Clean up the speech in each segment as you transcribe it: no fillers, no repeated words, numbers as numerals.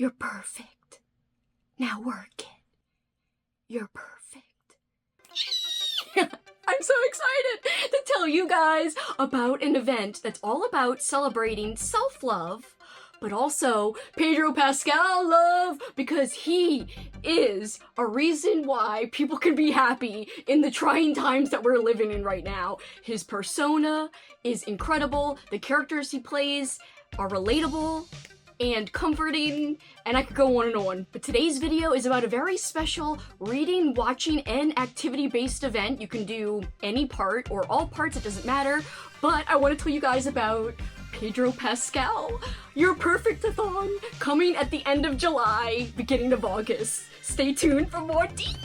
You're perfect. Now work it. You're perfect. I'm so excited to tell you guys about an event that's all about celebrating self-love, but also Pedro Pascal love, because he is a reason why people can be happy in the trying times that we're living in right now. His persona is incredible, the characters he plays are relatable and comforting, and I could go on and on. But today's video is about a very special reading, watching, and activity-based event. You can do any part or all parts, it doesn't matter, but I want to tell you guys about Pedro Pascal, your Perfect-a-thon, coming at the end of July, beginning of August. Stay tuned for more deets!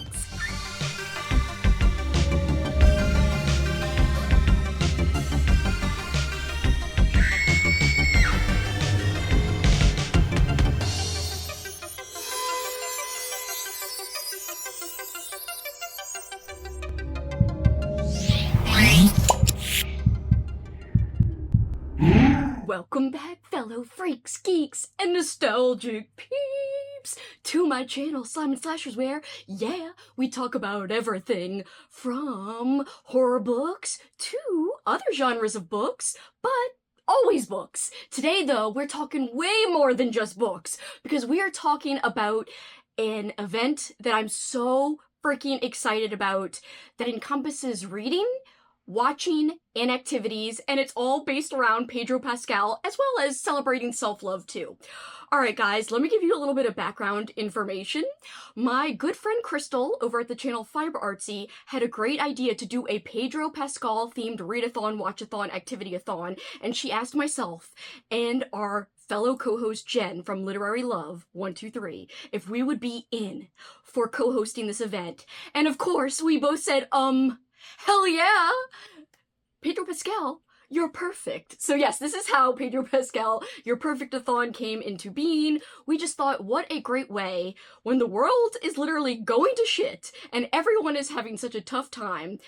Welcome back, fellow freaks, geeks, and nostalgic peeps, to my channel, Slime and Slashers, where, yeah, we talk about everything from horror books to other genres of books, but always books. Today, though, we're talking way more than just books, because we are talking about an event that I'm so freaking excited about that encompasses reading, watching, and activities, and it's all based around Pedro Pascal, as well as celebrating self-love too. Alright guys, let me give you a little bit of background information. My good friend Crystal, over at the channel Fiber Artsy, had a great idea to do a Pedro Pascal themed readathon, watchathon, activity-a-thon, and she asked myself and our fellow co-host Jen from Literary Love 123 if we would be in for co-hosting this event. And of course, we both said, hell yeah! Pedro Pascal, you're perfect. So yes, this is how Pedro Pascal, your Perfect-a-thon came into being. We just thought, what a great way, when the world is literally going to shit and everyone is having such a tough time,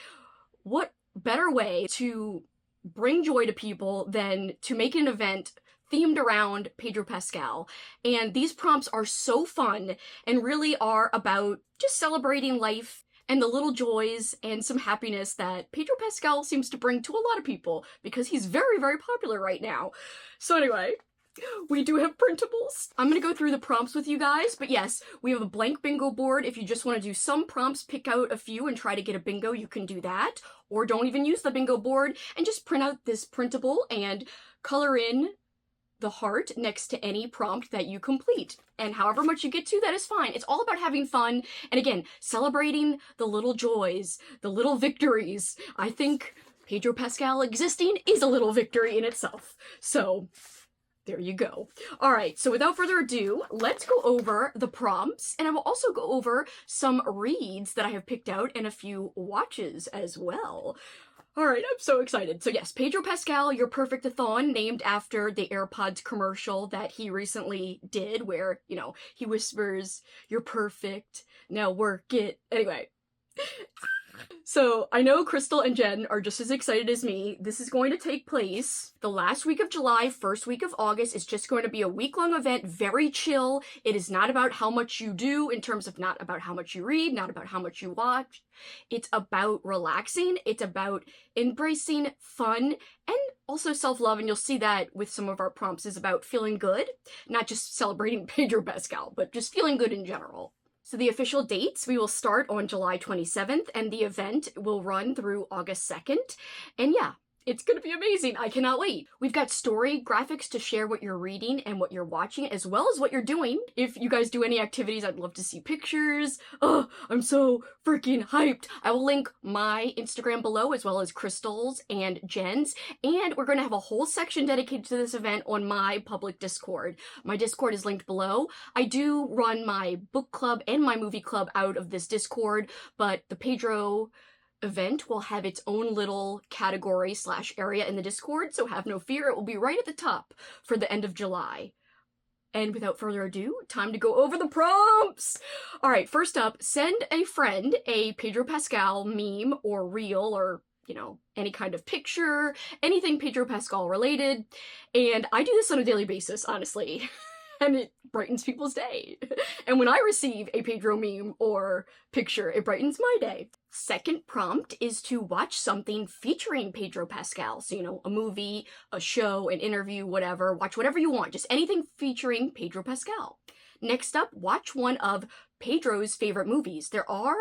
what better way to bring joy to people than to make an event themed around Pedro Pascal. And these prompts are so fun and really are about just celebrating life and the little joys and some happiness that Pedro Pascal seems to bring to a lot of people, because he's very, very popular right now. So anyway, we do have printables. I'm gonna go through the prompts with you guys, but yes, we have a blank bingo board. If you just want to do some prompts, pick out a few and try to get a bingo, you can do that. Or don't even use the bingo board and just print out this printable and color in the heart next to any prompt that you complete. And however much you get to, that is fine. It's all about having fun, and again, celebrating the little joys, the little victories. I think Pedro Pascal existing is a little victory in itself. So there you go. Alright, so without further ado, let's go over the prompts, and I will also go over some reads that I have picked out and a few watches as well. Alright, I'm so excited. So yes, Pedro Pascal, your Perfect-a-thon, named after the AirPods commercial that he recently did, where, you know, he whispers, "You're perfect, now work it." Anyway. So, I know Crystal and Jen are just as excited as me. This is going to take place the last week of July, first week of August. It's just going to be a week-long event, very chill. It is not about how much you do, in terms of not about how much you read, not about how much you watch. It's about relaxing, it's about embracing fun, and also self-love, and you'll see that with some of our prompts is about feeling good, not just celebrating Pedro Pascal, but just feeling good in general. So the official dates, we will start on July 27th, and the event will run through August 2nd. And yeah, it's gonna be amazing. I cannot wait. We've got story graphics to share what you're reading and what you're watching, as well as what you're doing. If you guys do any activities, I'd love to see pictures. Oh, I'm so freaking hyped. I will link my Instagram below, as well as Crystal's and Jen's. And we're gonna have a whole section dedicated to this event on my public Discord. My Discord is linked below. I do run my book club and my movie club out of this Discord, but the Pedro event will have its own little category / area in the Discord, so have no fear, it will be right at the top for the end of July. And without further ado, time to go over the prompts! Alright, first up, send a friend a Pedro Pascal meme or reel or, you know, any kind of picture, anything Pedro Pascal related, and I do this on a daily basis, honestly. and it brightens people's day. And when I receive a Pedro meme or picture, it brightens my day. Second prompt is to watch something featuring Pedro Pascal. So, you know, a movie, a show, an interview, whatever. Watch whatever you want, just anything featuring Pedro Pascal. Next up, watch one of Pedro's favorite movies. There are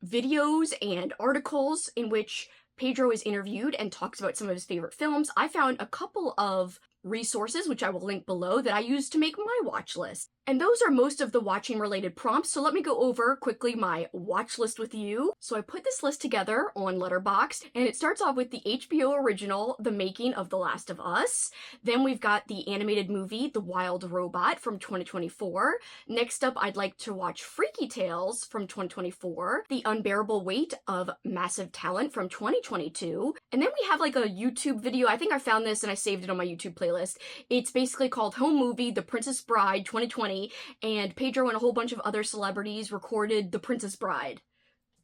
videos and articles in which Pedro is interviewed and talks about some of his favorite films. I found a couple of resources, which I will link below, that I use to make my watch list. And those are most of the watching related prompts, so let me go over quickly my watch list with you. So I put this list together on Letterboxd, and it starts off with the HBO original, The Making of The Last of Us. Then we've got the animated movie, The Wild Robot from 2024. Next up, I'd like to watch Freaky Tales from 2024, The Unbearable Weight of Massive Talent from 2022. And then we have like a YouTube video. I think I found this and I saved it on my YouTube playlist. It's basically called Home Movie, The Princess Bride 2020. And Pedro and a whole bunch of other celebrities recorded The Princess Bride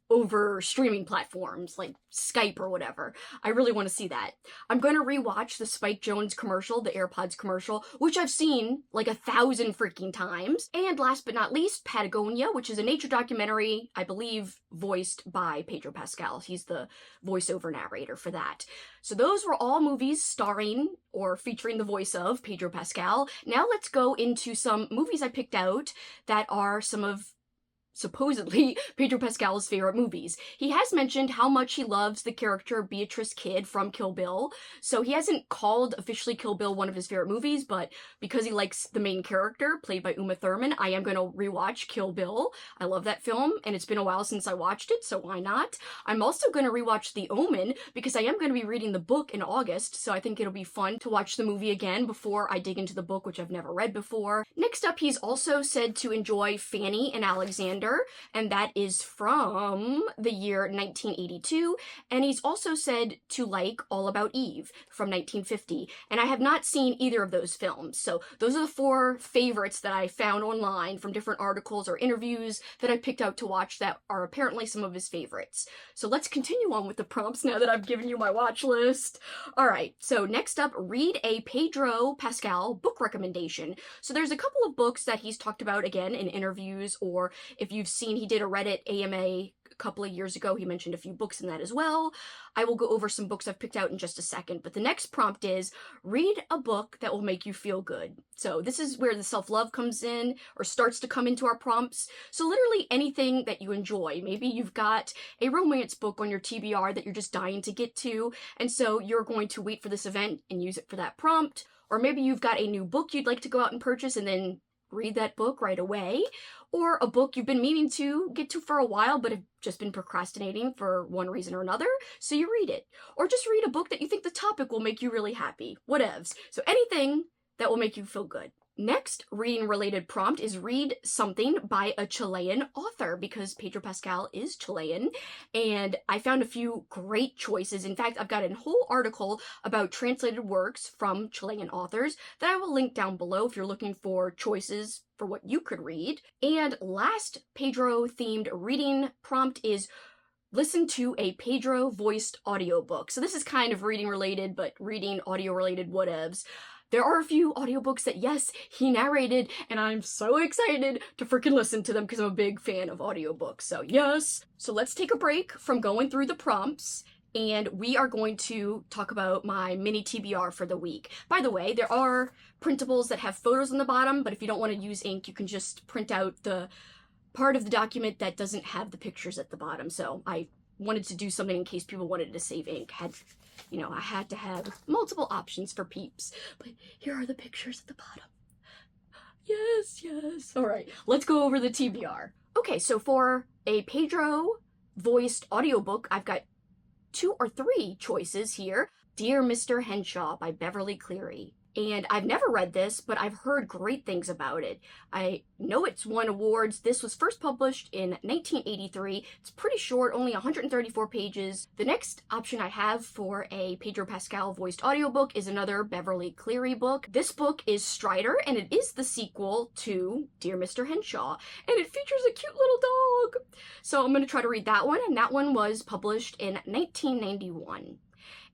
over streaming platforms like Skype or whatever. I really want to see that. I'm going to rewatch the Spike Jonze commercial, the AirPods commercial, which I've seen like 1,000 freaking times. And last but not least, Patagonia, which is a nature documentary, I believe voiced by Pedro Pascal. He's the voiceover narrator for that. So those were all movies starring or featuring the voice of Pedro Pascal. Now let's go into some movies I picked out that are some of supposedly Pedro Pascal's favorite movies. He has mentioned how much he loves the character Beatrice Kidd from Kill Bill, so he hasn't called officially Kill Bill one of his favorite movies, but because he likes the main character, played by Uma Thurman, I am going to rewatch Kill Bill. I love that film, and it's been a while since I watched it, so why not? I'm also going to rewatch The Omen, because I am going to be reading the book in August, so I think it'll be fun to watch the movie again before I dig into the book, which I've never read before. Next up, he's also said to enjoy Fanny and Alexander, and that is from the year 1982, and he's also said to like All About Eve from 1950, and I have not seen either of those films, so those are the 4 favorites that I found online from different articles or interviews that I picked out to watch that are apparently some of his favorites. So let's continue on with the prompts now that I've given you my watch list. Alright, so next up, read a Pedro Pascal book recommendation. So there's a couple of books that he's talked about again in interviews, or if you've seen, he did a Reddit AMA a couple of years ago. He mentioned a few books in that as well. I will go over some books I've picked out in just a second, but the next prompt is read a book that will make you feel good. So this is where the self-love comes in, or starts to come into our prompts. So literally anything that you enjoy. Maybe you've got a romance book on your TBR that you're just dying to get to, and so you're going to wait for this event and use it for that prompt. Or maybe you've got a new book you'd like to go out and purchase and then read that book right away, or a book you've been meaning to get to for a while but have just been procrastinating for one reason or another, so you read it. Or just read a book that you think the topic will make you really happy. Whatevs. So anything that will make you feel good. Next reading related prompt is read something by a Chilean author, because Pedro Pascal is Chilean, and I found a few great choices. In fact, I've got a whole article about translated works from Chilean authors that I will link down below if you're looking for choices for what you could read. And last Pedro themed reading prompt is listen to a Pedro-voiced audiobook. So this is kind of reading related, but reading audio related whatevs. There are a few audiobooks that, yes, he narrated, and I'm so excited to freaking listen to them because I'm a big fan of audiobooks, so yes. So let's take a break from going through the prompts, and we are going to talk about my mini TBR for the week. By the way, there are printables that have photos on the bottom, but if you don't want to use ink, you can just print out the part of the document that doesn't have the pictures at the bottom, so I wanted to do something in case people wanted to save ink. I had to have multiple options for peeps. But here are the pictures at the bottom. Yes, yes. All right, let's go over the TBR. Okay, so for a Pedro-voiced audiobook, I've got 2 or 3 choices here. Dear Mr. Henshaw by Beverly Cleary. And I've never read this, but I've heard great things about it. I know it's won awards. This was first published in 1983. It's pretty short, only 134 pages. The next option I have for a Pedro Pascal voiced audiobook is another Beverly Cleary book. This book is Strider, and it is the sequel to Dear Mr. Henshaw, and it features a cute little dog. So I'm going to try to read that one, and that one was published in 1991.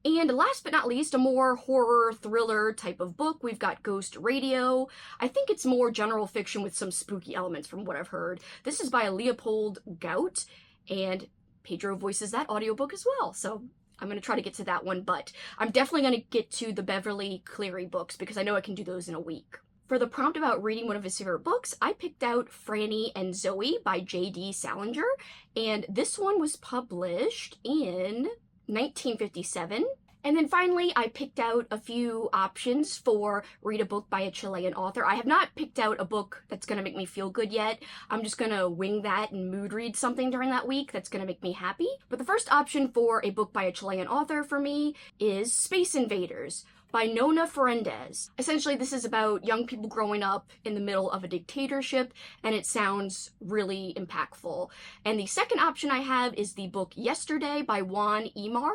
And last but not least, a more horror thriller type of book. We've got Ghost Radio. I think it's more general fiction with some spooky elements from what I've heard. This is by Leopold Gout, and Pedro voices that audiobook as well. So I'm going to try to get to that one, but I'm definitely going to get to the Beverly Cleary books because I know I can do those in a week. For the prompt about reading one of his favorite books, I picked out Franny and Zoe by J.D. Salinger, and this one was published in 1957. And then finally, I picked out a few options for read a book by a Chilean author. I have not picked out a book that's going to make me feel good yet. I'm just going to wing that and mood read something during that week that's going to make me happy. But the first option for a book by a Chilean author for me is Space Invaders by Nona Ferendez. Essentially, this is about young people growing up in the middle of a dictatorship, and it sounds really impactful. And the second option I have is the book Yesterday by Juan Imar.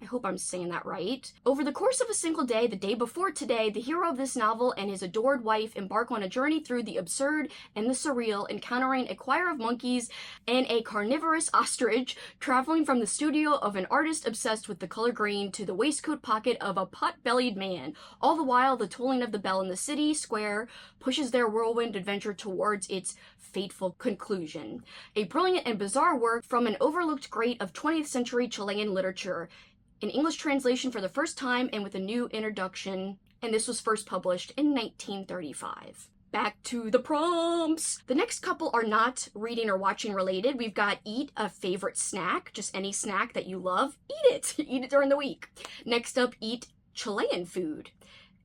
I hope I'm saying that right. Over the course of a single day, the day before today, the hero of this novel and his adored wife embark on a journey through the absurd and the surreal, encountering a choir of monkeys and a carnivorous ostrich, traveling from the studio of an artist obsessed with the color green to the waistcoat pocket of a pot-bellied man. All the while, the tolling of the bell in the city square pushes their whirlwind adventure towards its fateful conclusion. A brilliant and bizarre work from an overlooked great of 20th century Chilean literature, in English translation for the first time and with a new introduction, and this was first published in 1935. Back to the prompts. The next couple are not reading or watching related. We've got eat a favorite snack, just any snack that you love, eat it. Eat it during the week. Next up, eat Chilean food.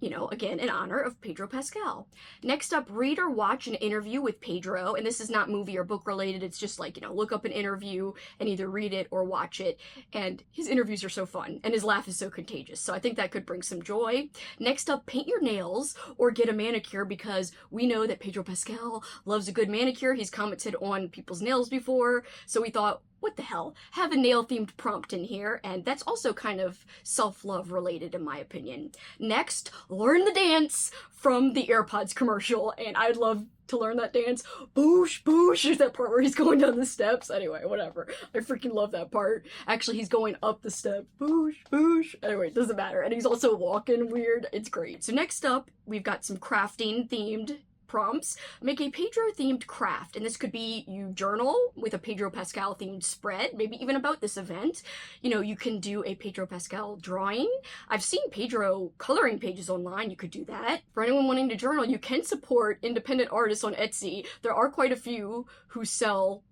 You know, again, in honor of Pedro Pascal. Next up, read or watch an interview with Pedro, and this is not movie or book related, it's just like, you know, look up an interview and either read it or watch it, and his interviews are so fun, and his laugh is so contagious, so I think that could bring some joy. Next up, paint your nails or get a manicure, because we know that Pedro Pascal loves a good manicure. He's commented on people's nails before, so we thought, what the hell, have a nail-themed prompt in here, and that's also kind of self-love related in my opinion. Next, learn the dance from the AirPods commercial, and I'd love to learn that dance. Boosh, boosh, is that part where he's going down the steps? Anyway, whatever. I freaking love that part. Actually, he's going up the step. Boosh, boosh. Anyway, it doesn't matter. And he's also walking weird. It's great. So next up, we've got some crafting themed prompts. Make a Pedro themed craft, and this could be you journal with a Pedro Pascal themed spread, maybe even about this event. You know, you can do a Pedro Pascal drawing. I've seen Pedro coloring pages online. You could do that. For anyone wanting to journal, you can support independent artists on Etsy. There are quite a few who sell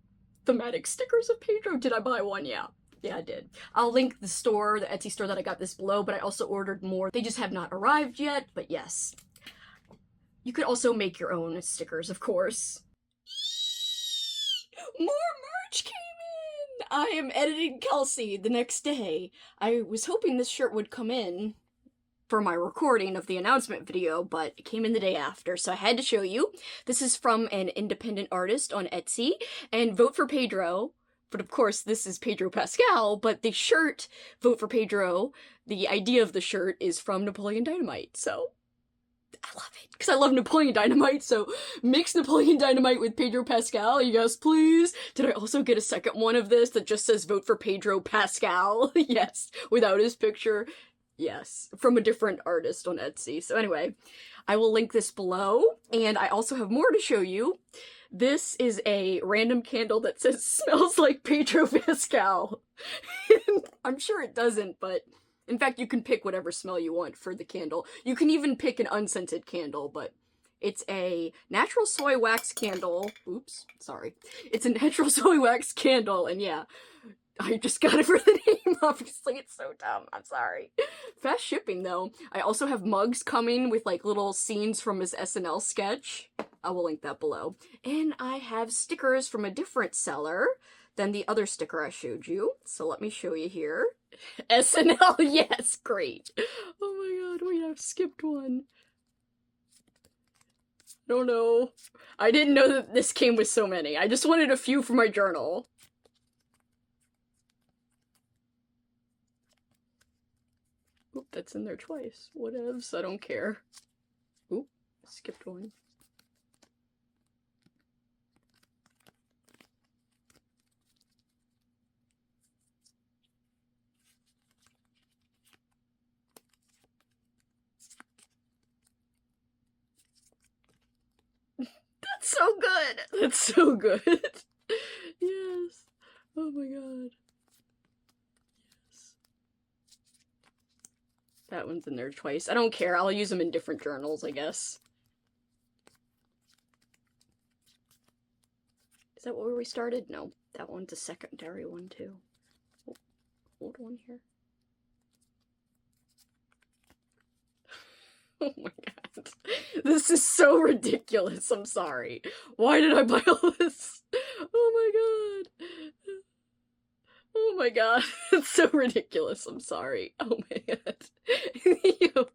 thematic stickers of Pedro. Did I buy one? Yeah, I did. I'll link the store, the Etsy store that I got this below, but I also ordered more. They just have not arrived yet, but yes. You could also make your own stickers, of course. More merch came in! I am editing Kelsey the next day. I was hoping this shirt would come in for my recording of the announcement video, but it came in the day after, so I had to show you. This is from an independent artist on Etsy, and vote for Pedro. But of course, this is Pedro Pascal, but the shirt, Vote for Pedro, the idea of the shirt is from Napoleon Dynamite, so I love it, because I love Napoleon Dynamite, so mix Napoleon Dynamite with Pedro Pascal, yes please. Did I also get a second one of this that just says Vote for Pedro Pascal? Yes, without his picture. Yes, from a different artist on Etsy. So anyway, I will link this below, and I also have more to show you. This is a random candle that says smells like Pedro Pascal. I'm sure it doesn't, but in fact, you can pick whatever smell you want for the candle. You can even pick an unscented candle, but it's a natural soy wax candle. Oops, sorry. It's a natural soy wax candle, and yeah, I just got it for the name, obviously. It's so dumb. I'm sorry. Fast shipping, though. I also have mugs coming with, like, little scenes from his SNL sketch. I will link that below. And I have stickers from a different seller than the other sticker I showed you. So let me show you here. SNL, yes, great. Oh my god, wait, I've skipped one. I don't know. I didn't know that this came with so many. I just wanted a few for my journal. Oop, that's in there twice. Whatevs, I don't care. Oop, skipped one. so good! That's so good. Yes. Oh my god. Yes. That one's in there twice. I don't care. I'll use them in different journals, I guess. Is that where we started? No. That one's a secondary one, too. Hold on here. Oh my god. This is so ridiculous. I'm sorry. Why did I buy all this? Oh my god. Oh my god. It's so ridiculous. I'm sorry. Oh my god. It's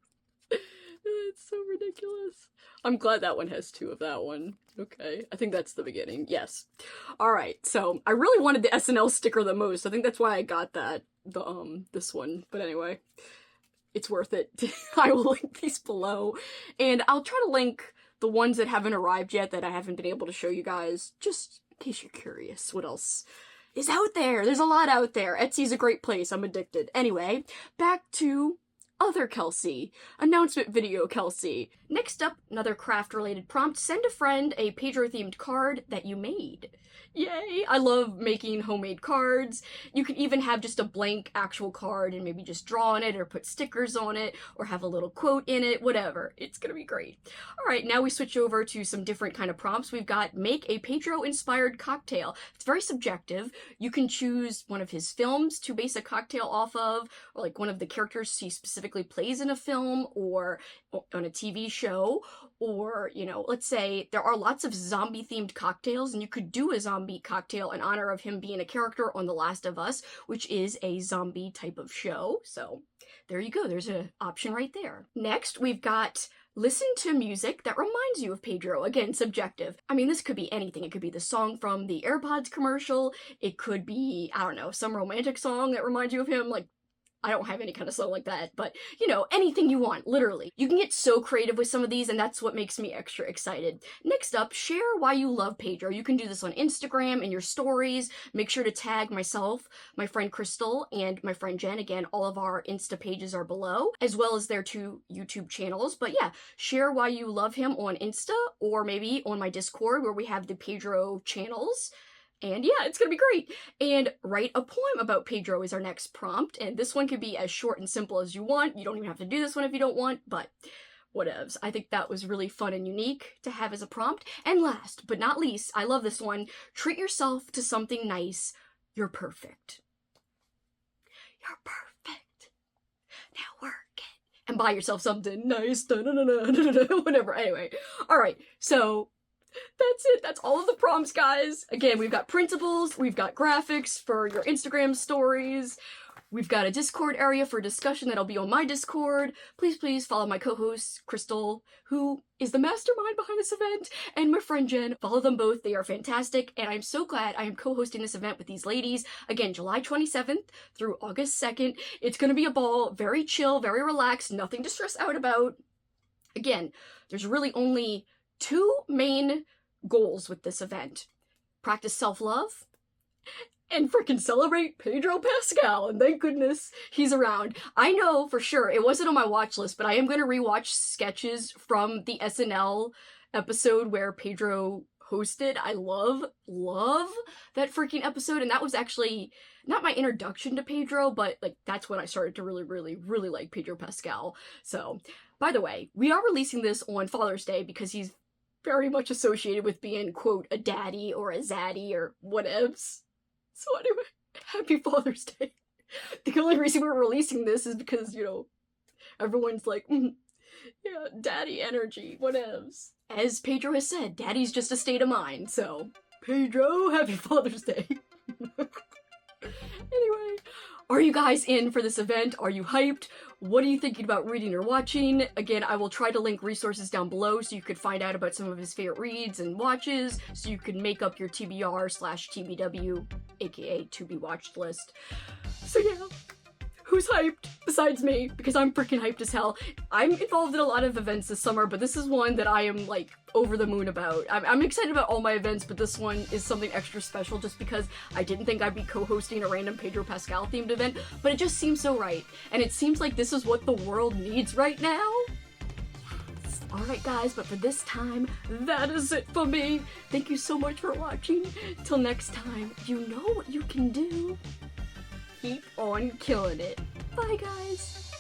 so ridiculous. I'm glad that one has two of that one. Okay. I think that's the beginning. Yes. Alright, so I really wanted the SNL sticker the most. I think that's why I got that. This one. But anyway. It's worth it. I will link these below. And I'll try to link the ones that haven't arrived yet that I haven't been able to show you guys, just in case you're curious what else is out there. There's a lot out there. Etsy's a great place. I'm addicted. Anyway, back to other Kelsey. Announcement video Kelsey. Next up, another craft-related prompt. Send a friend a Pedro-themed card that you made. Yay! I love making homemade cards. You can even have just a blank actual card and maybe just draw on it or put stickers on it or have a little quote in it, whatever. It's gonna be great. Alright, now we switch over to some different kind of prompts. We've got make a Pedro-inspired cocktail. It's very subjective. You can choose one of his films to base a cocktail off of, or like one of the characters he specifically plays in a film or on a TV show, or, you know, let's say there are lots of zombie-themed cocktails, and you could do a zombie cocktail in honor of him being a character on The Last of Us, which is a zombie type of show. So there you go. There's an option right there. Next, we've got listen to music that reminds you of Pedro. Again, subjective. I mean, this could be anything. It could be the song from the AirPods commercial. It could be, I don't know, some romantic song that reminds you of him. Like, I don't have any kind of song like that, but, you know, anything you want, literally. You can get so creative with some of these, and that's what makes me extra excited. Next up, share why you love Pedro. You can do this on Instagram, in your stories. Make sure to tag myself, my friend Crystal, and my friend Jen. Again, all of our Insta pages are below, as well as their two YouTube channels. But yeah, share why you love him on Insta, or maybe on my Discord, where we have the Pedro channels. And yeah, it's gonna be great. And write a poem about Pedro is our next prompt. And this one could be as short and simple as you want. You don't even have to do this one if you don't want, but whatevs. I think that was really fun and unique to have as a prompt. And last but not least, I love this one. Treat yourself to something nice. You're perfect. You're perfect. Now work it. And buy yourself something nice. Whatever. Anyway. Alright, so that's it. That's all of the prompts, guys. Again, we've got printables, we've got graphics for your Instagram stories, we've got a Discord area for discussion that'll be on my Discord. Please follow my co-host, Crystal, who is the mastermind behind this event, and my friend Jen. Follow them both. They are fantastic, and I'm so glad I am co-hosting this event with these ladies. Again, July 27th through August 2nd. It's gonna be a ball. Very chill, very relaxed, nothing to stress out about. Again, there's really only two main goals with this event. Practice self-love and freaking celebrate Pedro Pascal, and thank goodness he's around. I know for sure it wasn't on my watch list, but I am going to rewatch sketches from the SNL episode where Pedro hosted. I love that freaking episode, and that was actually not my introduction to Pedro, but like that's when I started to really like Pedro Pascal. So, by the way, we are releasing this on Father's Day because he's very much associated with being, quote, a daddy or a zaddy or whatevs. So anyway, happy Father's Day. The only reason we're releasing this is because, you know, everyone's like, yeah, daddy energy, whatevs. As Pedro has said, daddy's just a state of mind, so Pedro, happy Father's Day. Anyway, are you guys in for this event? Are you hyped? What are you thinking about reading or watching? Again, I will try to link resources down below so you could find out about some of his favorite reads and watches, so you can make up your TBR/TBW, aka to be watched list. So yeah, who's hyped besides me? Because I'm freaking hyped as hell. I'm involved in a lot of events this summer, but this is one that I am like over the moon about. I'm excited about all my events, but this one is something extra special just because I didn't think I'd be co-hosting a random Pedro Pascal themed event, but it just seems so right. And it seems like this is what the world needs right now. Yes. Alright guys, but for this time, that is it for me. Thank you so much for watching. Till next time, you know what you can do. Keep on killing it. Bye guys.